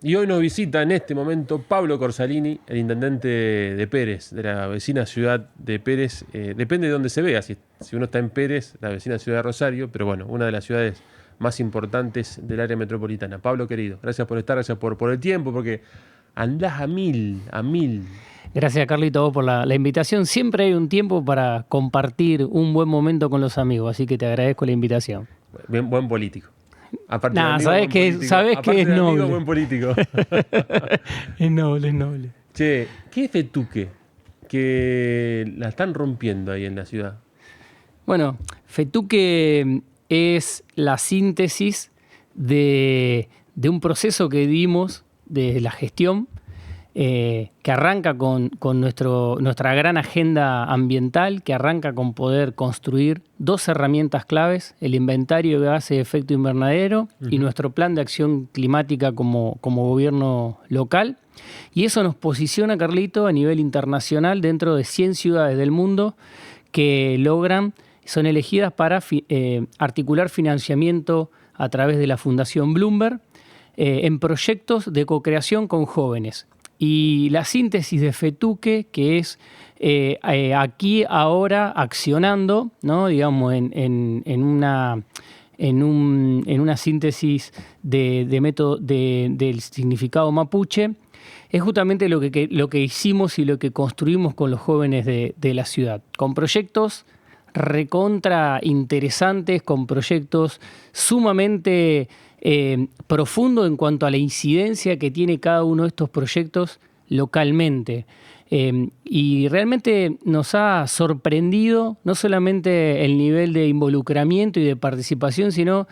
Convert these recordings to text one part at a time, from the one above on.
Y hoy nos visita en este momento Pablo Corsalini, el intendente de Pérez, de la vecina ciudad de Pérez. Depende de dónde se vea, si uno está en Pérez, la vecina ciudad de Rosario, pero bueno, una de las ciudades más importantes del área metropolitana. Pablo, querido, gracias por estar, gracias por el tiempo, porque andás a mil, a mil. Gracias, Carlito, a vos por la invitación. Siempre hay un tiempo para compartir un buen momento con los amigos, así que te agradezco la invitación. Buen político. Aparte Nah, de amigo, sabés que es de amigo, noble. buen político. Es noble, es noble. Che, ¿qué es Fetuque? Que la están rompiendo ahí en la ciudad. Bueno, Fetuque es la síntesis de un proceso que dimos de la gestión que arranca con nuestra gran agenda ambiental, que arranca con poder construir dos herramientas claves: el inventario de gases de efecto invernadero y nuestro plan de acción climática como gobierno local. Y eso nos posiciona, Carlito, a nivel internacional dentro de 100 ciudades del mundo que son elegidas para articular financiamiento a través de la Fundación Bloomberg en proyectos de co-creación con jóvenes. Y la síntesis de Fetuque, que es aquí, ahora, accionando, ¿no? Digamos, en una síntesis de método del significado mapuche, es justamente lo que hicimos y lo que construimos con los jóvenes de la ciudad, con proyectos recontra interesantes, con proyectos sumamente profundos en cuanto a la incidencia que tiene cada uno de estos proyectos localmente. Y realmente nos ha sorprendido no solamente el nivel de involucramiento y de participación, sino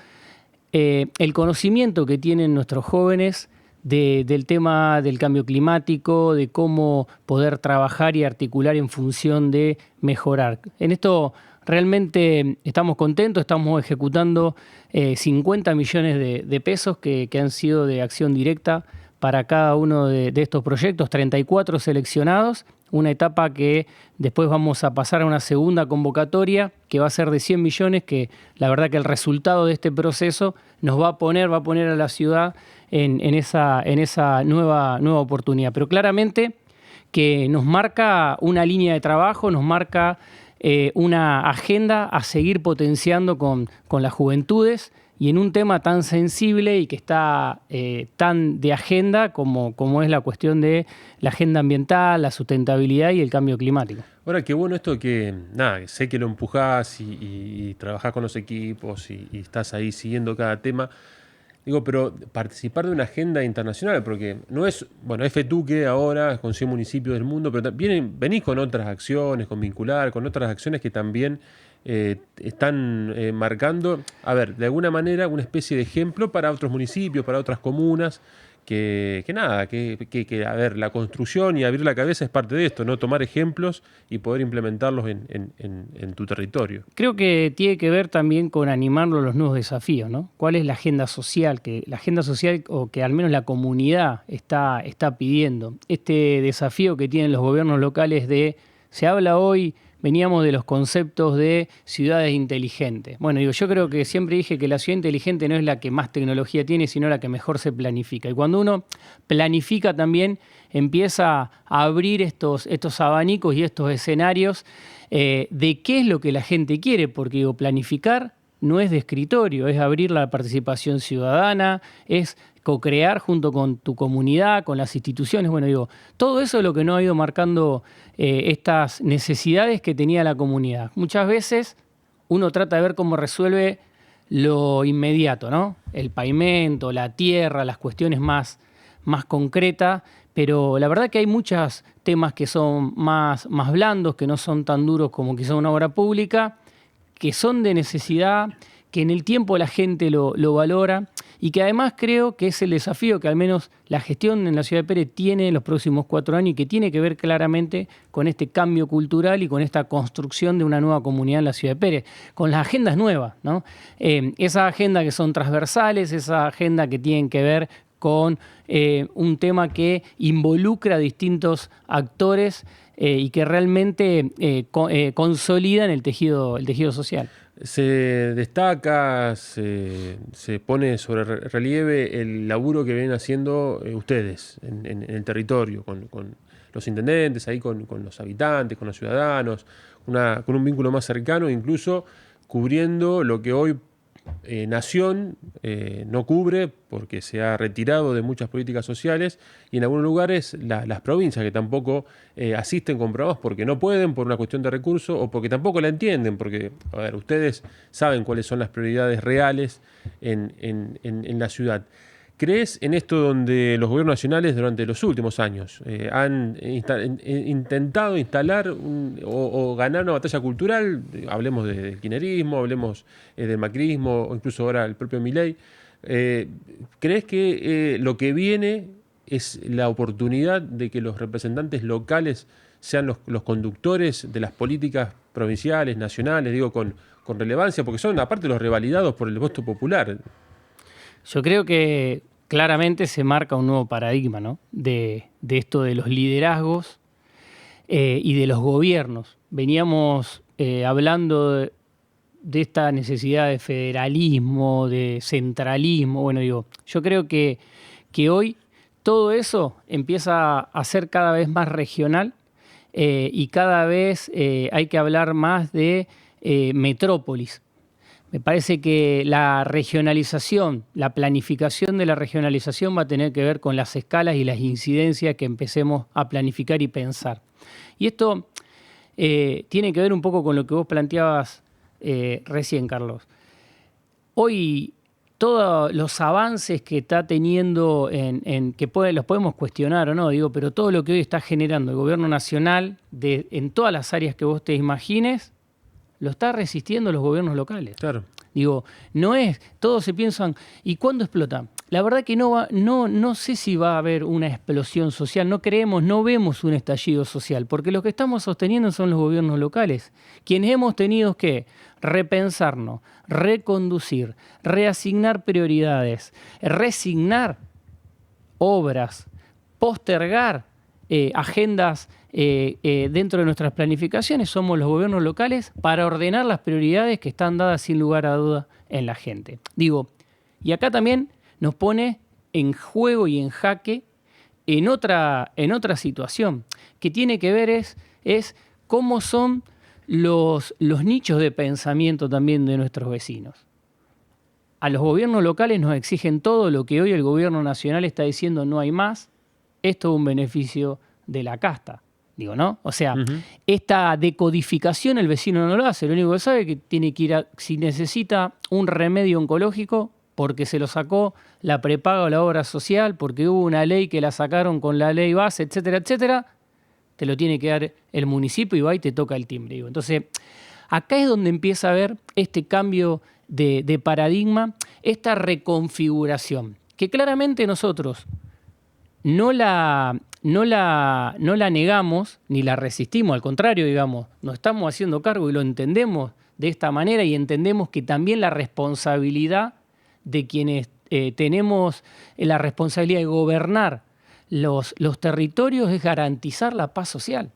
el conocimiento que tienen nuestros jóvenes del tema del cambio climático, de cómo poder trabajar y articular en función de mejorar. En esto realmente estamos contentos, estamos ejecutando 50 millones de pesos que han sido de acción directa para cada uno de estos proyectos, 34 seleccionados, una etapa que después vamos a pasar a una segunda convocatoria que va a ser de 100 millones, que la verdad que el resultado de este proceso nos va a poner a la ciudad en esa nueva oportunidad. Pero claramente que nos marca una línea de trabajo, nos marca una agenda a seguir potenciando con las juventudes y en un tema tan sensible y que está tan de agenda como es la cuestión de la agenda ambiental, la sustentabilidad y el cambio climático. Ahora, qué bueno esto que, nada, sé que lo empujás y trabajás con los equipos y estás ahí siguiendo cada tema. Digo, pero participar de una agenda internacional, porque no es, bueno, es Fetuque ahora, con 100 municipios del mundo, pero venís con otras acciones, con Vincular, con otras acciones que también están marcando, a ver, de alguna manera, una especie de ejemplo para otros municipios, para otras comunas, que a ver, la construcción y abrir la cabeza es parte de esto, ¿no? Tomar ejemplos y poder implementarlos en tu territorio. Creo que tiene que ver también con animarlo a los nuevos desafíos, ¿no? ¿Cuál es la agenda social? O que al menos la comunidad está pidiendo. Este desafío que tienen los gobiernos locales se habla hoy, veníamos de los conceptos de ciudades inteligentes. Bueno, yo creo que siempre dije que la ciudad inteligente no es la que más tecnología tiene, sino la que mejor se planifica. Y cuando uno planifica también empieza a abrir estos abanicos y estos escenarios de qué es lo que la gente quiere, porque planificar no es de escritorio, es abrir la participación ciudadana, es co-crear junto con tu comunidad, con las instituciones. Bueno, todo eso es lo que nos ha ido marcando estas necesidades que tenía la comunidad. Muchas veces uno trata de ver cómo resuelve lo inmediato, ¿no? El pavimento, la tierra, las cuestiones más concretas, pero la verdad que hay muchos temas que son más blandos, que no son tan duros como quizá una obra pública, que son de necesidad, que en el tiempo la gente lo valora y que además creo que es el desafío que al menos la gestión en la ciudad de Pérez tiene en los próximos 4 años y que tiene que ver claramente con este cambio cultural y con esta construcción de una nueva comunidad en la ciudad de Pérez, con las agendas nuevas, ¿no? Esa agenda que son transversales, esa agenda que tienen que ver con un tema que involucra a distintos actores y que realmente consolidan el tejido social. Se destaca, se pone sobre relieve el laburo que vienen haciendo ustedes en el territorio, con los intendentes, ahí con los habitantes, con los ciudadanos, con un vínculo más cercano, incluso cubriendo lo que hoy Nación no cubre porque se ha retirado de muchas políticas sociales, y en algunos lugares las provincias que tampoco asisten con programas porque no pueden, por una cuestión de recursos o porque tampoco la entienden, porque, a ver, ustedes saben cuáles son las prioridades reales en la ciudad. ¿Crees en esto donde los gobiernos nacionales durante los últimos años han intentado instalar o ganar una batalla cultural? Hablemos del kirchnerismo, hablemos del macrismo, o incluso ahora el propio Milei. ¿Crees que lo que viene es la oportunidad de que los representantes locales sean los conductores de las políticas provinciales, nacionales, digo, con relevancia? Porque son, aparte, los revalidados por el voto popular. Yo creo que claramente se marca un nuevo paradigma, ¿no? de esto de los liderazgos y de los gobiernos. Veníamos hablando de esta necesidad de federalismo, de centralismo. Bueno, yo creo que hoy todo eso empieza a ser cada vez más regional y cada vez hay que hablar más de metrópolis. Me parece que la regionalización, la planificación de la regionalización va a tener que ver con las escalas y las incidencias que empecemos a planificar y pensar. Y esto tiene que ver un poco con lo que vos planteabas recién, Carlos. Hoy todos los avances que está teniendo, los podemos cuestionar o no, pero todo lo que hoy está generando el gobierno nacional en todas las áreas que vos te imagines, lo está resistiendo los gobiernos locales. Claro. No es, todos se piensan, ¿y cuándo explota? La verdad que no sé si va a haber una explosión social, no vemos un estallido social, porque lo que estamos sosteniendo son los gobiernos locales, quienes hemos tenido que repensarnos, reconducir, reasignar prioridades, resignar obras, postergar agendas dentro de nuestras planificaciones. Somos los gobiernos locales para ordenar las prioridades que están dadas sin lugar a duda en la gente. Y acá también nos pone en juego y en jaque en otra situación que tiene que ver es cómo son los nichos de pensamiento también de nuestros vecinos. A los gobiernos locales nos exigen todo lo que hoy el gobierno nacional está diciendo no hay más. Esto es un beneficio de la casta, ¿no? O sea, esta decodificación el vecino no lo hace. Lo único que sabe es que tiene que ir si necesita un remedio oncológico porque se lo sacó la prepaga o la obra social, porque hubo una ley que la sacaron con la ley base, etcétera, etcétera, te lo tiene que dar el municipio y va y te toca el timbre. Entonces, acá es donde empieza a haber este cambio de paradigma, esta reconfiguración, que claramente nosotros no la negamos ni la resistimos, al contrario, nos estamos haciendo cargo y lo entendemos de esta manera, y entendemos que también la responsabilidad de quienes tenemos la responsabilidad de gobernar los territorios es garantizar la paz social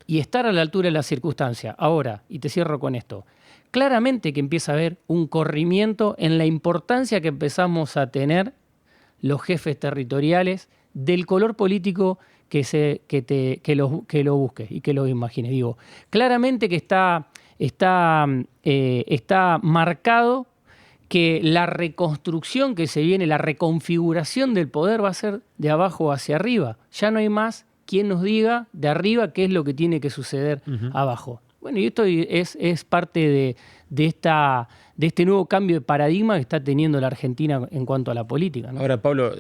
y estar a la altura de las circunstancias. Ahora, y te cierro con esto, claramente que empieza a haber un corrimiento en la importancia que empezamos a tener los jefes territoriales del color político que lo busques y que lo imagines. Claramente que está marcado que la reconstrucción que se viene, la reconfiguración del poder va a ser de abajo hacia arriba. Ya no hay más quien nos diga de arriba qué es lo que tiene que suceder abajo. Bueno, y esto es parte de este nuevo cambio de paradigma que está teniendo la Argentina en cuanto a la política, ¿no? Ahora, Pablo,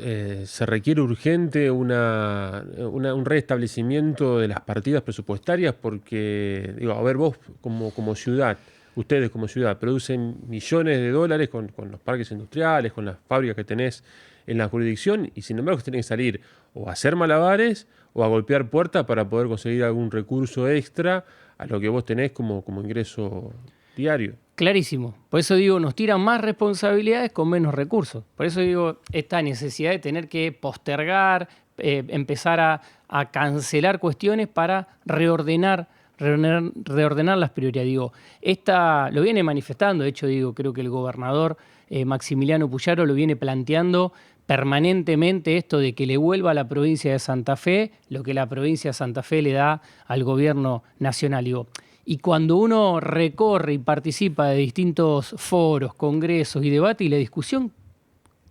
¿se requiere urgente un restablecimiento de las partidas presupuestarias? Porque, a ver, vos como ciudad, ustedes como ciudad, producen millones de dólares con los parques industriales, con las fábricas que tenés en la jurisdicción, y sin embargo tienen que salir o a hacer malabares o a golpear puertas para poder conseguir algún recurso extra a lo que vos tenés como ingreso diario. Clarísimo. Por eso nos tiran más responsabilidades con menos recursos. Por eso esta necesidad de tener que postergar, empezar a cancelar cuestiones para reordenar las prioridades. Digo, lo viene manifestando, de hecho, creo que el gobernador Maximiliano Puyaro lo viene planteando permanentemente, esto de que le vuelva a la provincia de Santa Fe lo que la provincia de Santa Fe le da al gobierno nacional. Digo, y cuando uno recorre y participa de distintos foros, congresos y debates, y la discusión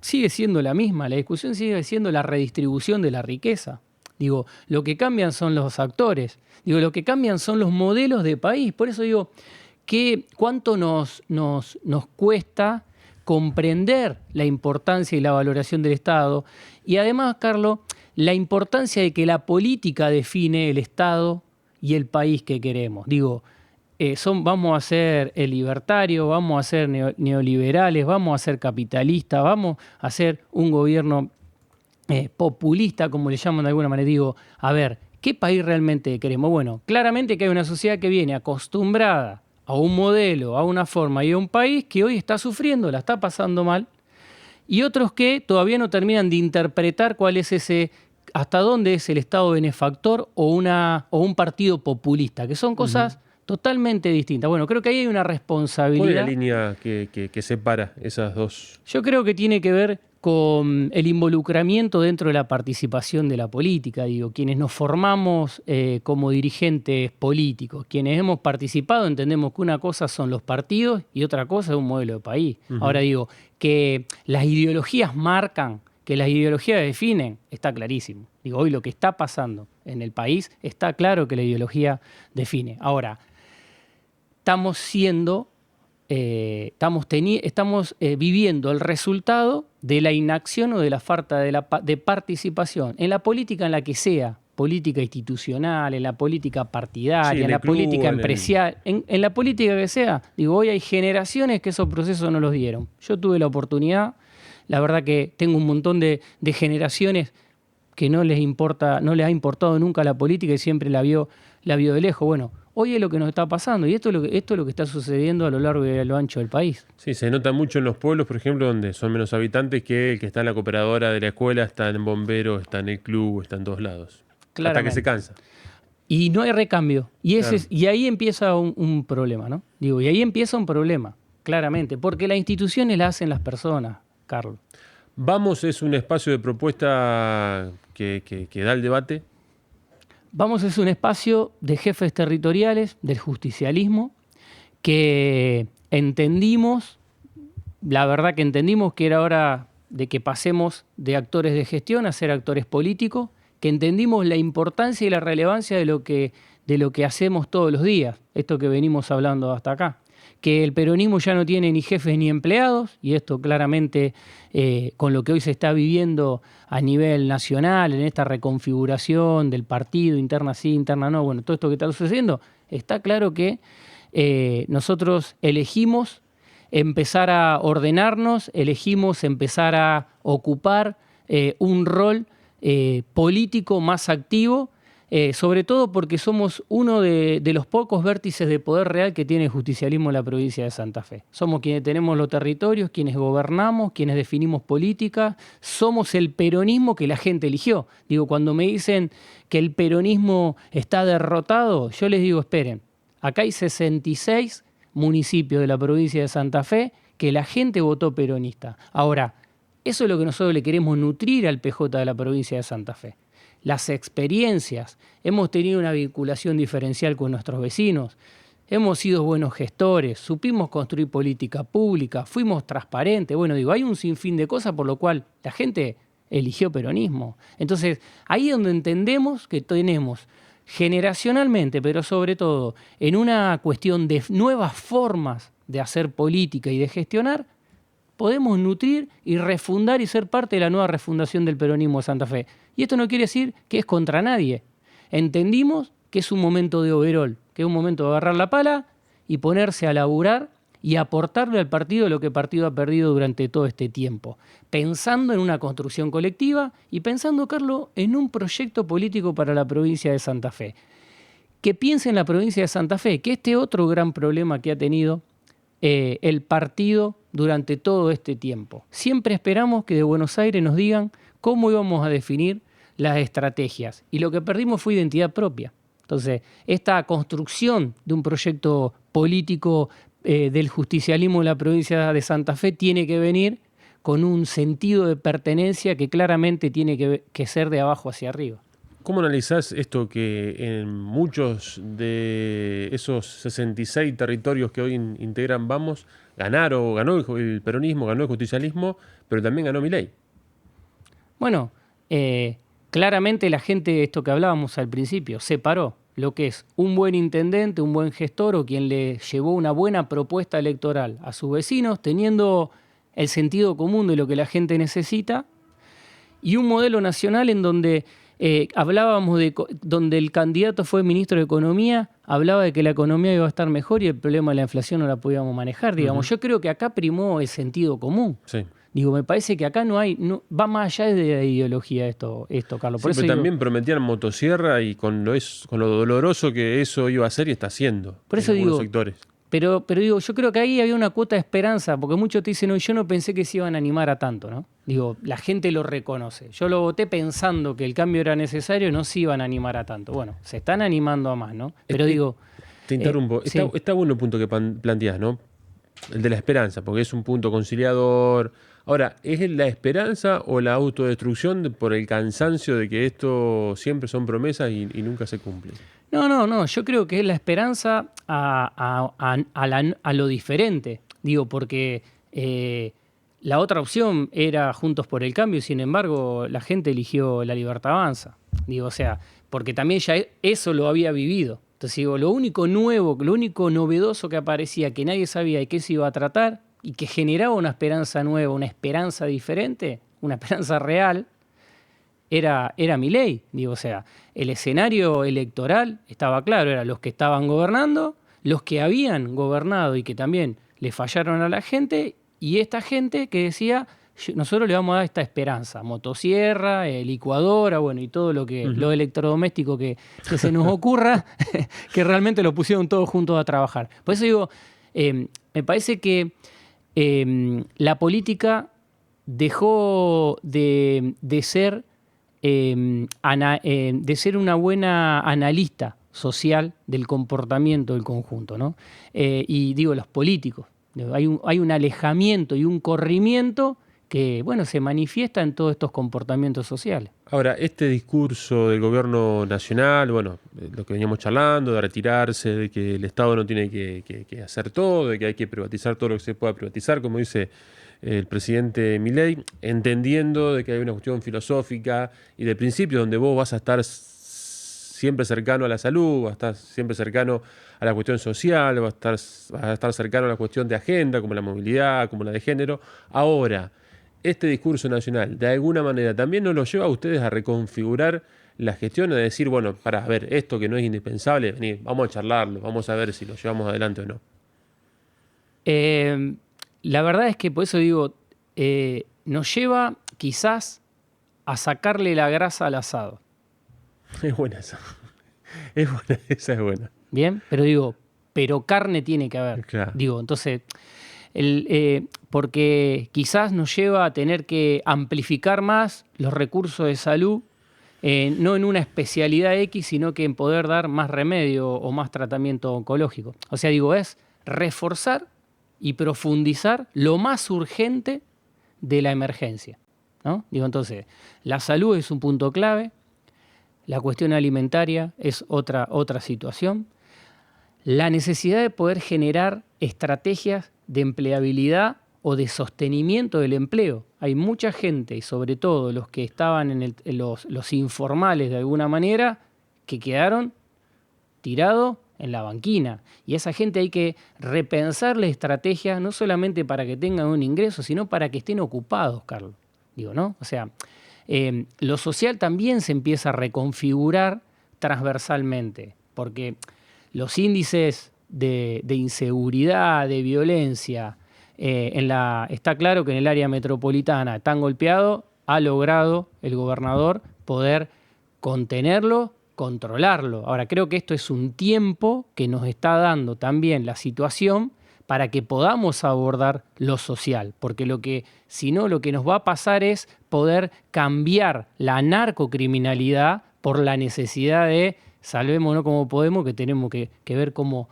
sigue siendo la misma, la discusión sigue siendo la redistribución de la riqueza. Digo, lo que cambian son los actores, lo que cambian son los modelos de país. Por eso digo, ¿cuánto nos cuesta comprender la importancia y la valoración del Estado? Y además, Carlos, la importancia de que la política define el Estado y el país que queremos. Vamos a ser libertarios, vamos a ser neoliberales, vamos a ser capitalistas, vamos a ser un gobierno populista, como le llaman de alguna manera. A ver, ¿qué país realmente queremos? Bueno, claramente que hay una sociedad que viene acostumbrada a un modelo, a una forma y a un país que hoy está sufriendo, la está pasando mal, y otros que todavía no terminan de interpretar cuál es hasta dónde es el Estado benefactor o un partido populista, que son cosas totalmente distintas. Bueno, creo que ahí hay una responsabilidad. ¿Cuál es la línea que separa esas dos? Yo creo que tiene que ver con el involucramiento dentro de la participación de la política. Quienes nos formamos como dirigentes políticos, quienes hemos participado, entendemos que una cosa son los partidos y otra cosa es un modelo de país. Ahora que las ideologías marcan, que las ideologías definen, está clarísimo. Hoy lo que está pasando en el país, está claro que la ideología define. Ahora, estamos viviendo el resultado de la inacción o de la falta de participación en la política en la que sea, política institucional, en la política partidaria, en la política empresarial, en la política que sea. Hoy hay generaciones que esos procesos no los dieron. Yo tuve la oportunidad, la verdad que tengo un montón de generaciones que no les ha importado nunca la política y siempre la vio de lejos. Bueno, hoy es lo que nos está pasando y esto es lo que está sucediendo a lo largo y a lo ancho del país. Sí, se nota mucho en los pueblos, por ejemplo, donde son menos habitantes, que el que está en la cooperadora de la escuela está en bombero, está en el club, está en todos lados. Claramente. Hasta que se cansa. Y no hay recambio. Y ahí empieza un problema, ¿no? Y ahí empieza un problema, claramente, porque las instituciones las hacen las personas, Carlos. Vamos es un espacio de propuesta que da el debate. Vamos es un espacio de jefes territoriales, del justicialismo, que entendimos, la verdad que entendimos que era hora de que pasemos de actores de gestión a ser actores políticos, que entendimos la importancia y la relevancia de lo que hacemos todos los días, esto que venimos hablando hasta acá. Que el peronismo ya no tiene ni jefes ni empleados, y esto claramente con lo que hoy se está viviendo a nivel nacional, en esta reconfiguración del partido, interna sí, interna no, bueno, todo esto que está sucediendo, está claro que nosotros elegimos empezar a ordenarnos, elegimos empezar a ocupar un rol político más activo, sobre todo porque somos uno de los pocos vértices de poder real que tiene el justicialismo en la provincia de Santa Fe. Somos quienes tenemos los territorios, quienes gobernamos, quienes definimos política, somos el peronismo que la gente eligió. Cuando me dicen que el peronismo está derrotado, yo les digo, esperen, acá hay 66 municipios de la provincia de Santa Fe que la gente votó peronista. Ahora, eso es lo que nosotros le queremos nutrir al PJ de la provincia de Santa Fe. Las experiencias, hemos tenido una vinculación diferencial con nuestros vecinos, hemos sido buenos gestores, supimos construir política pública, fuimos transparentes. Bueno, hay un sinfín de cosas por lo cual la gente eligió peronismo. Entonces, ahí es donde entendemos que tenemos generacionalmente, pero sobre todo en una cuestión de nuevas formas de hacer política y de gestionar, podemos nutrir y refundar y ser parte de la nueva refundación del peronismo de Santa Fe. Y esto no quiere decir que es contra nadie. Entendimos que es un momento de overol, que es un momento de agarrar la pala y ponerse a laburar y aportarle al partido lo que el partido ha perdido durante todo este tiempo, pensando en una construcción colectiva y pensando, Carlos, en un proyecto político para la provincia de Santa Fe. Que piense en la provincia de Santa Fe, que este otro gran problema que ha tenido el partido durante todo este tiempo. Siempre esperamos que de Buenos Aires nos digan cómo íbamos a definir las estrategias. Y lo que perdimos fue identidad propia. Entonces, esta construcción de un proyecto político del justicialismo en la provincia de Santa Fe tiene que venir con un sentido de pertenencia que claramente tiene que ser de abajo hacia arriba. ¿Cómo analizás esto que en muchos de esos 66 territorios que hoy integran Vamos, ganó el peronismo, ganó el justicialismo, pero también ganó Milei? Bueno, claramente la gente, esto que hablábamos al principio, separó lo que es un buen intendente, un buen gestor o quien le llevó una buena propuesta electoral a sus vecinos, teniendo el sentido común de lo que la gente necesita, y un modelo nacional en donde hablábamos de donde el candidato fue ministro de Economía, hablaba de que la economía iba a estar mejor y el problema de la inflación no la podíamos manejar. Digamos, yo creo que acá primó el sentido común. Sí. Digo, me parece que acá va más allá de la ideología esto Carlos. Sí, Por eso pero digo, también prometían motosierra y con lo doloroso que eso iba a ser y está haciendo por eso en algunos digo, sectores. Pero digo, yo creo que ahí había una cuota de esperanza, porque muchos te dicen, no, yo no pensé que se iban a animar a tanto, ¿no? Digo, la gente lo reconoce. Yo lo voté pensando que el cambio era necesario y no se iban a animar a tanto. Bueno, se están animando a más, ¿no? Pero digo... Te interrumpo. sí. Está bueno el punto que planteás, ¿no? El de la esperanza, porque es un punto conciliador. Ahora, ¿es la esperanza o la autodestrucción por el cansancio de que esto siempre son promesas y nunca se cumplen? No, yo creo que es la esperanza a lo diferente. Digo, porque la otra opción era Juntos por el Cambio, sin embargo, la gente eligió La Libertad Avanza. Digo, o sea, porque también ya eso lo había vivido. Entonces digo, lo único nuevo, lo único novedoso que aparecía, que nadie sabía de qué se iba a tratar y que generaba una esperanza nueva, una esperanza diferente, una esperanza real, era Milei. Digo, o sea, el escenario electoral estaba claro, eran los que estaban gobernando, los que habían gobernado y que también le fallaron a la gente, y esta gente que decía, nosotros le vamos a dar esta esperanza, motosierra, licuadora, bueno, y todo lo electrodoméstico que se nos ocurra, que realmente lo pusieron todos juntos a trabajar. Por eso digo, me parece que la política dejó de ser una buena analista social del comportamiento del conjunto, ¿no? Y digo, los políticos. Hay un alejamiento y un corrimiento que, bueno, se manifiesta en todos estos comportamientos sociales. Ahora, este discurso del gobierno nacional, bueno, lo que veníamos charlando, de retirarse, de que el Estado no tiene que hacer todo, de que hay que privatizar todo lo que se pueda privatizar, como dice el presidente Milei, entendiendo de que hay una cuestión filosófica y de principio donde vos vas a estar siempre cercano a la salud, vas a estar siempre cercano a la cuestión social, vas a estar cercano a la cuestión de agenda, como la movilidad, como la de género. Ahora, este discurso nacional, de alguna manera, también nos lo lleva a ustedes a reconfigurar la gestión, a decir, bueno, a ver, esto que no es indispensable, vení, vamos a charlarlo, vamos a ver si lo llevamos adelante o no. La verdad es que por eso digo, nos lleva quizás a sacarle la grasa al asado. Es buena esa. Es buena, esa es buena. Bien, pero digo, pero carne tiene que haber. Claro. Digo, entonces, porque quizás nos lleva a tener que amplificar más los recursos de salud, no en una especialidad X, sino que en poder dar más remedio o más tratamiento oncológico. O sea, digo, es reforzar y profundizar lo más urgente de la emergencia, ¿no? Digo, entonces, la salud es un punto clave, la cuestión alimentaria es otra situación, la necesidad de poder generar estrategias de empleabilidad o de sostenimiento del empleo. Hay mucha gente, y sobre todo los que estaban en los informales de alguna manera, que quedaron tirados en la banquina. Y a esa gente hay que repensarle estrategias, no solamente para que tengan un ingreso, sino para que estén ocupados, Carlos. Digo, ¿no? O sea, lo social también se empieza a reconfigurar transversalmente, porque los índices de inseguridad, de violencia, está claro que en el área metropolitana están golpeados, ha logrado el gobernador poder contenerlo, controlarlo. Ahora, creo que esto es un tiempo que nos está dando también la situación para que podamos abordar lo social, porque si no, lo que nos va a pasar es poder cambiar la narcocriminalidad por la necesidad de salvémonos como podemos, que tenemos que ver cómo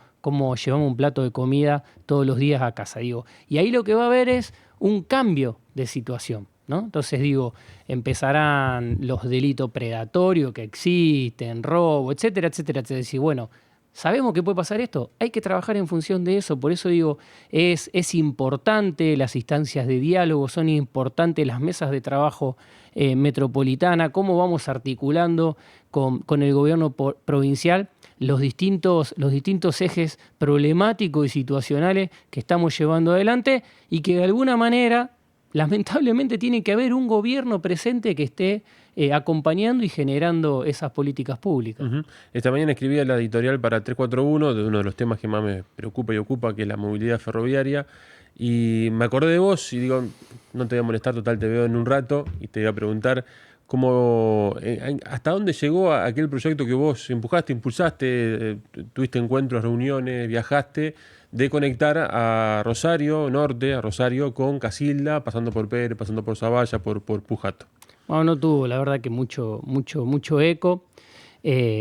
llevamos un plato de comida todos los días a casa. Digo. Y ahí lo que va a haber es un cambio de situación, ¿no? Entonces digo, empezarán los delitos predatorios que existen, robo, etcétera, etcétera, etcétera. Decir, bueno, ¿sabemos que puede pasar esto? Hay que trabajar en función de eso. Por eso digo, es importante las instancias de diálogo, son importantes las mesas de trabajo metropolitana, cómo vamos articulando con el gobierno provincial los distintos ejes problemáticos y situacionales que estamos llevando adelante y que de alguna manera, lamentablemente, tiene que haber un gobierno presente que esté acompañando y generando esas políticas públicas. Esta mañana escribí la editorial para 341 de uno de los temas que más me preocupa y ocupa, que es la movilidad ferroviaria. Y me acordé de vos y digo, no te voy a molestar, total, te veo en un rato y te voy a preguntar hasta dónde llegó aquel proyecto que vos empujaste, impulsaste, tuviste encuentros, reuniones, viajaste, de conectar a Rosario Norte, a Rosario con Casilda, pasando por Pérez, pasando por Zavalla, por Pujato. Bueno, no tuvo, la verdad, que mucho eco.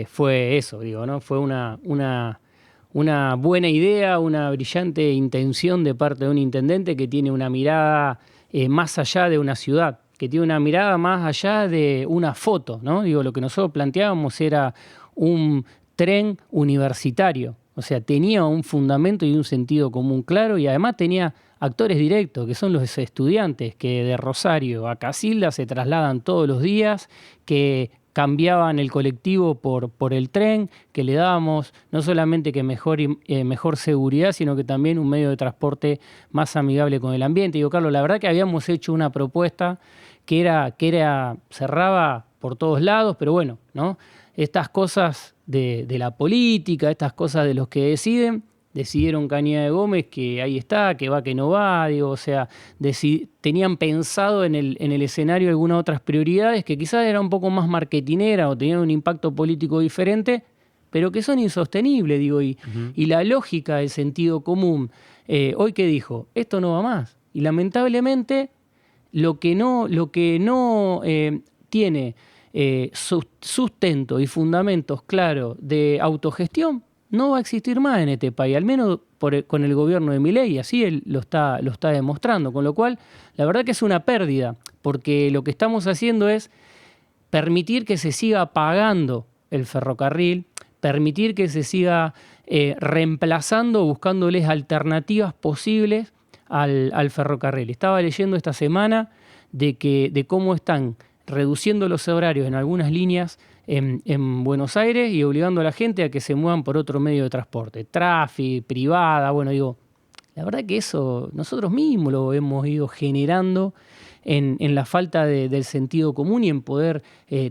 Fue eso, digo, ¿no? Fue una buena idea, una brillante intención de parte de un intendente que tiene una mirada más allá de una ciudad, que tiene una mirada más allá de una foto, ¿no? Digo, lo que nosotros planteábamos era un tren universitario, o sea, tenía un fundamento y un sentido común claro y además tenía actores directos, que son los estudiantes que de Rosario a Casilda se trasladan todos los días, que cambiaban el colectivo por el tren, que le dábamos no solamente que mejor seguridad, sino que también un medio de transporte más amigable con el ambiente. Digo, Carlos, la verdad que habíamos hecho una propuesta que cerraba por todos lados, pero bueno, ¿no? Estas cosas de la política, estas cosas de los que decidieron Cañada de Gómez que ahí está, que va, que no va, digo, o sea, tenían pensado en el escenario algunas otras prioridades que quizás eran un poco más marketineras o tenían un impacto político diferente, pero que son insostenibles, digo, y la lógica del sentido común, hoy que dijo, esto no va más, y lamentablemente lo que no tiene sustento y fundamentos claros de autogestión no va a existir más en este país, al menos con el gobierno de Milei, y así él lo está demostrando, con lo cual la verdad que es una pérdida, porque lo que estamos haciendo es permitir que se siga pagando el ferrocarril, permitir que se siga reemplazando, buscándoles alternativas posibles al ferrocarril. Estaba leyendo esta semana de cómo están reduciendo los horarios en algunas líneas en Buenos Aires y obligando a la gente a que se muevan por otro medio de transporte, tráfico, privada, bueno, digo, la verdad que eso nosotros mismos lo hemos ido generando en la falta del sentido común y en poder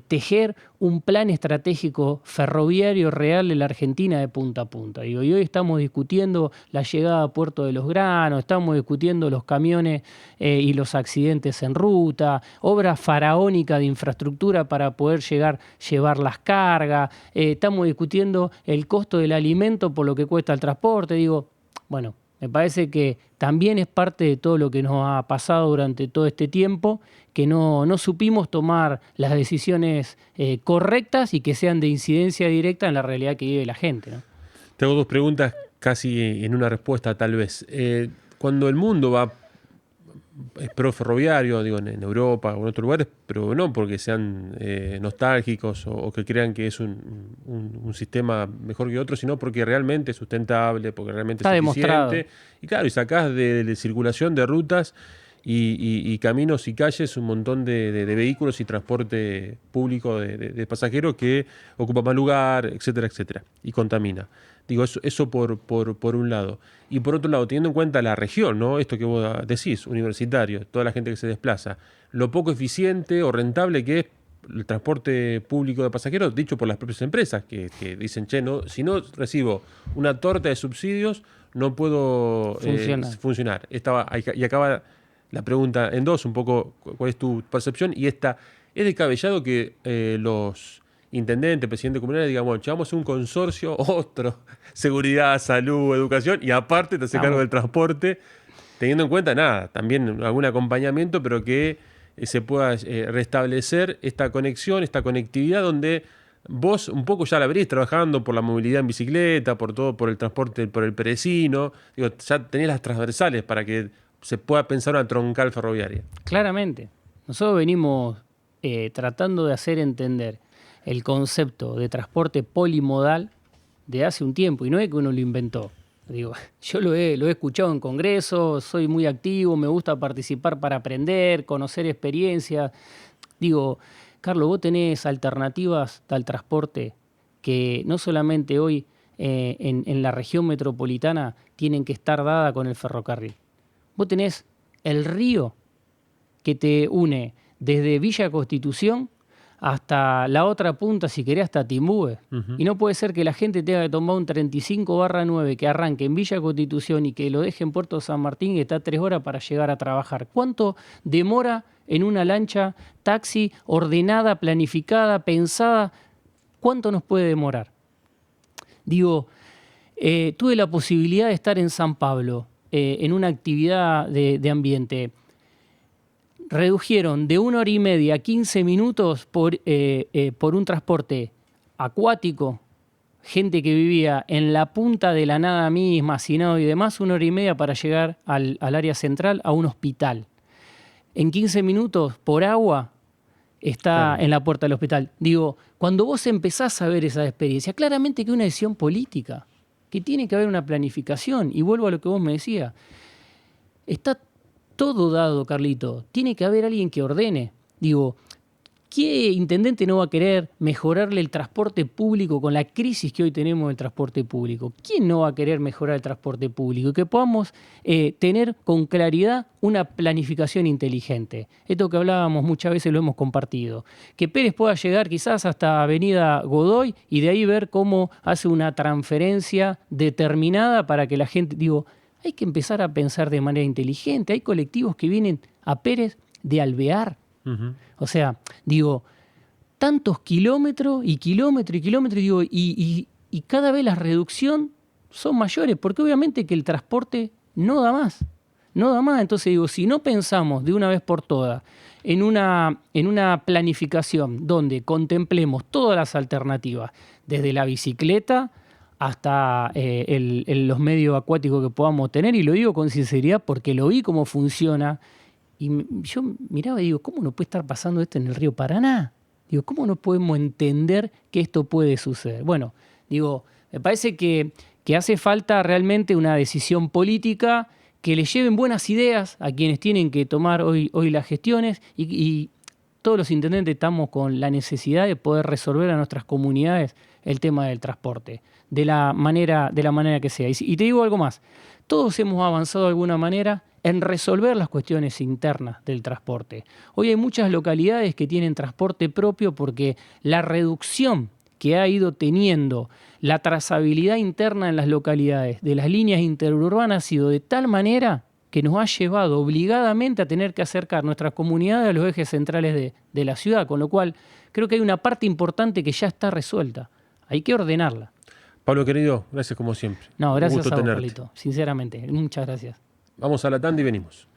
tejer un plan estratégico ferroviario real de la Argentina de punta a punta. Digo, y hoy estamos discutiendo la llegada a Puerto de los Granos, estamos discutiendo los camiones y los accidentes en ruta, obra faraónica de infraestructura para poder llevar las cargas, estamos discutiendo el costo del alimento por lo que cuesta el transporte. Digo, bueno, me parece que también es parte de todo lo que nos ha pasado durante todo este tiempo, que no supimos tomar las decisiones correctas y que sean de incidencia directa en la realidad que vive la gente, ¿no? Te hago dos preguntas casi en una respuesta, tal vez. Cuando el mundo es pro ferroviario, digo, en Europa o en otros lugares, pero no porque sean nostálgicos o que crean que es un sistema mejor que otro, sino porque realmente es sustentable, porque realmente está es eficiente. Demostrado. Y claro, y sacás de circulación de rutas y caminos y calles un montón de vehículos y transporte público de pasajeros que ocupa más lugar, etcétera, etcétera, y contamina. Digo, eso por un lado. Y por otro lado, teniendo en cuenta la región, ¿no? Esto que vos decís, universitario, toda la gente que se desplaza, lo poco eficiente o rentable que es el transporte público de pasajeros, dicho por las propias empresas, que dicen, che, no, si no recibo una torta de subsidios, no puedo funcionar. Y acaba la pregunta en dos, un poco, ¿cuál es tu percepción? Y esta, ¿es descabellado que los intendente, presidente comunal, digamos, bueno, llevamos un consorcio, otro, seguridad, salud, educación, y aparte te hace cargo del transporte, teniendo en cuenta, nada, también algún acompañamiento, pero que se pueda restablecer esta conexión, esta conectividad, donde vos un poco ya la venís trabajando por la movilidad en bicicleta, por todo, por el transporte, por el perecino, digo, ya tenés las transversales para que se pueda pensar una troncal ferroviaria. Claramente. Nosotros venimos tratando de hacer entender el concepto de transporte polimodal de hace un tiempo, y no es que uno lo inventó. Digo, yo lo he escuchado en congresos, soy muy activo, me gusta participar para aprender, conocer experiencias. Digo, Carlos, vos tenés alternativas al transporte que no solamente hoy en la región metropolitana tienen que estar dadas con el ferrocarril. Vos tenés el río que te une desde Villa Constitución hasta la otra punta, si querés, hasta Timbúes. Y no puede ser que la gente tenga que tomar un 35/9 que arranque en Villa Constitución y que lo deje en Puerto San Martín y está 3 horas para llegar a trabajar. ¿Cuánto demora en una lancha taxi ordenada, planificada, pensada? ¿Cuánto nos puede demorar? Digo, tuve la posibilidad de estar en San Pablo en una actividad de ambiente. Redujeron de 1 hora y media a 15 minutos por un transporte acuático, gente que vivía en la punta de la nada misma, hacinado y demás, 1 hora y media para llegar al área central, a un hospital. En 15 minutos por agua está en la puerta del hospital. Digo, cuando vos empezás a ver esa experiencia, claramente que es una decisión política, que tiene que haber una planificación, y vuelvo a lo que vos me decías, está todo dado, Carlito. Tiene que haber alguien que ordene. Digo, ¿qué intendente no va a querer mejorarle el transporte público con la crisis que hoy tenemos del transporte público? ¿Quién no va a querer mejorar el transporte público? Y que podamos tener con claridad una planificación inteligente. Esto que hablábamos muchas veces lo hemos compartido. Que Pérez pueda llegar quizás hasta Avenida Godoy y de ahí ver cómo hace una transferencia determinada para que la gente... Digo, hay que empezar a pensar de manera inteligente. Hay colectivos que vienen a Pérez de Alvear. O sea, digo, tantos kilómetros y kilómetros y kilómetros, digo, y cada vez la reducción son mayores, porque obviamente que el transporte no da más. No da más. Entonces digo, si no pensamos de una vez por todas en una planificación donde contemplemos todas las alternativas, desde la bicicleta hasta los medios acuáticos que podamos tener, y lo digo con sinceridad porque lo vi cómo funciona, y yo miraba y digo, ¿cómo no puede estar pasando esto en el río Paraná? Digo, ¿cómo no podemos entender que esto puede suceder? Bueno, digo, me parece que hace falta realmente una decisión política que le lleven buenas ideas a quienes tienen que tomar hoy las gestiones, y todos los intendentes estamos con la necesidad de poder resolver a nuestras comunidades el tema del transporte, de la manera que sea. Y te digo algo más, todos hemos avanzado de alguna manera en resolver las cuestiones internas del transporte. Hoy hay muchas localidades que tienen transporte propio porque la reducción que ha ido teniendo la trazabilidad interna en las localidades de las líneas interurbanas ha sido de tal manera que nos ha llevado obligadamente a tener que acercar nuestras comunidades a los ejes centrales de la ciudad, con lo cual creo que hay una parte importante que ya está resuelta. Hay que ordenarla. Pablo, querido, gracias como siempre. No, gracias a vos, Carlito. Sinceramente, muchas gracias. Vamos a la tanda y venimos.